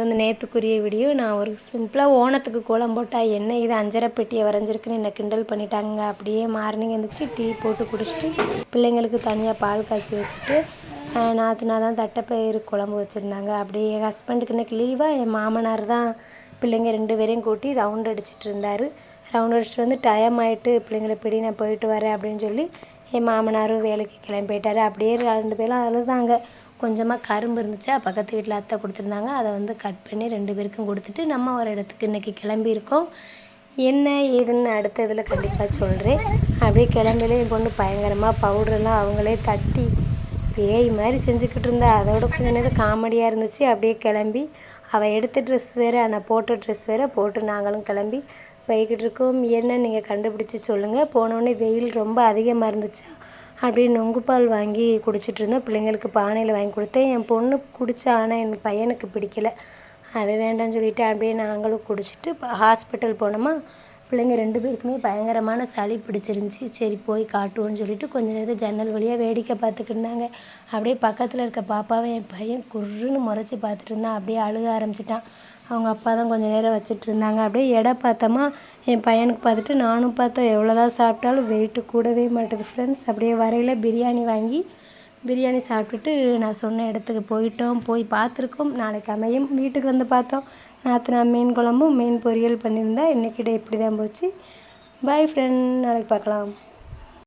வந்து நேற்றுக்குரிய வீடியோ. நான் ஒரு சிம்பிளாக ஓணத்துக்கு கோலம் போட்டால் என்ன இது அஞ்சரை பெட்டியை வரைஞ்சிருக்குன்னு என்னை கிண்டல் பண்ணிட்டாங்க. அப்படியே மார்னிங் எழுந்திரிச்சி டீ போட்டு குடிச்சிட்டு பிள்ளைங்களுக்கு தனியாக பால் காய்ச்சி வச்சுட்டு நாற்றுனா தான் தட்டைப்பயிறு குழம்பு வச்சுருந்தாங்க. அப்படியே என் ஹஸ்பண்டுக்கு இன்றைக்கி லீவாக என் மாமனார் தான் பிள்ளைங்க 2 பேரையும் கூட்டி ரவுண்ட் அடிச்சிட்டு இருந்தார். ரவுண்ட் அடிச்சுட்டு வந்து டைம் ஆகிட்டு பிள்ளைங்களை பிடி நான் போயிட்டு வரேன் அப்படின்னு சொல்லி என் மாமனாரும் வேலைக்கு கிளம்பி போயிட்டார். அப்படியே 2 பேரும் அழுதாங்க. கொஞ்சமாக கரும்பு இருந்துச்சா பக்கத்து வீட்டில் அத்தை கொடுத்துருந்தாங்க. அதை வந்து கட் பண்ணி 2 பேருக்கும் கொடுத்துட்டு நம்ம ஒரு இடத்துக்கு இன்றைக்கி கிளம்பியிருக்கோம். என்ன ஏதுன்னு அடுத்த இதில் கண்டிப்பாக சொல்கிறேன். அப்படியே கிளம்பிலே என் பொண்ணு பயங்கரமாக பவுடரெல்லாம் அவங்களே தட்டி பேய் மாதிரி செஞ்சுக்கிட்டு இருந்தா. அதோட கொஞ்சம் நேரம் காமெடியாக இருந்துச்சு. அப்படியே கிளம்பி அவள் எடுத்த ட்ரெஸ் வேறு நான் போட்ட ட்ரெஸ் வேறு போட்டு நாங்களும் கிளம்பி போய்கிட்டு இருக்கோம். என்ன நீங்கள் கண்டுபிடிச்சி சொல்லுங்கள். போனோடனே வெயில் ரொம்ப அதிகமாக இருந்துச்சா அப்படியே நொங்கு பால் வாங்கி குடிச்சிட்டு இருந்தோம். பிள்ளைங்களுக்கு பானையில் வாங்கி கொடுத்தேன். என் பொண்ணு குடித்தா, ஆனால் என் பையனுக்கு பிடிக்கலை. அவன் வேண்டாம்னு சொல்லிவிட்டு அப்படியே நாங்களும் குடிச்சிட்டு ஹாஸ்பிட்டல் போனோமா. பிள்ளைங்க 2 பேருக்குமே பயங்கரமான சளி பிடிச்சிருந்துச்சி. சரி போய் காட்டுவோன்னு சொல்லிவிட்டு கொஞ்சம் நேரம் ஜன்னல் வழியாக வேடிக்கை பார்த்துக்கிட்டாங்க. அப்படியே பக்கத்தில் இருக்க பாப்பாவை என் பையன் குர்ருன்னு முறைச்சி பார்த்துட்டு இருந்தான். அப்படியே அழுக ஆரம்பிச்சிட்டான். அவங்க அப்பா தான் கொஞ்சம் நேரம் வச்சுட்டு இருந்தாங்க. அப்படியே எடை பார்த்தோமா. என் பையனுக்கு பார்த்துட்டு நானும் பார்த்தோம். எவ்வளோ தான் சாப்பிட்டாலும் வெயிட்டு கூடவே மாட்டுது ஃப்ரெண்ட்ஸ். அப்படியே வரையில் பிரியாணி வாங்கி பிரியாணி சாப்பிட்டுட்டு நான் சொன்ன இடத்துக்கு போயிட்டோம். போய் பார்த்துருக்கோம். நாளைக்கு அமையும். வீட்டுக்கு வந்து பார்த்தோம். நாற்றுனா மீன் குழம்பும் மீன் பொரியல் பண்ணியிருந்தா. இன்றைக்கி டே இப்படி தான் போச்சு. பாய் ஃப்ரெண்ட். நாளைக்கு பார்க்கலாம்.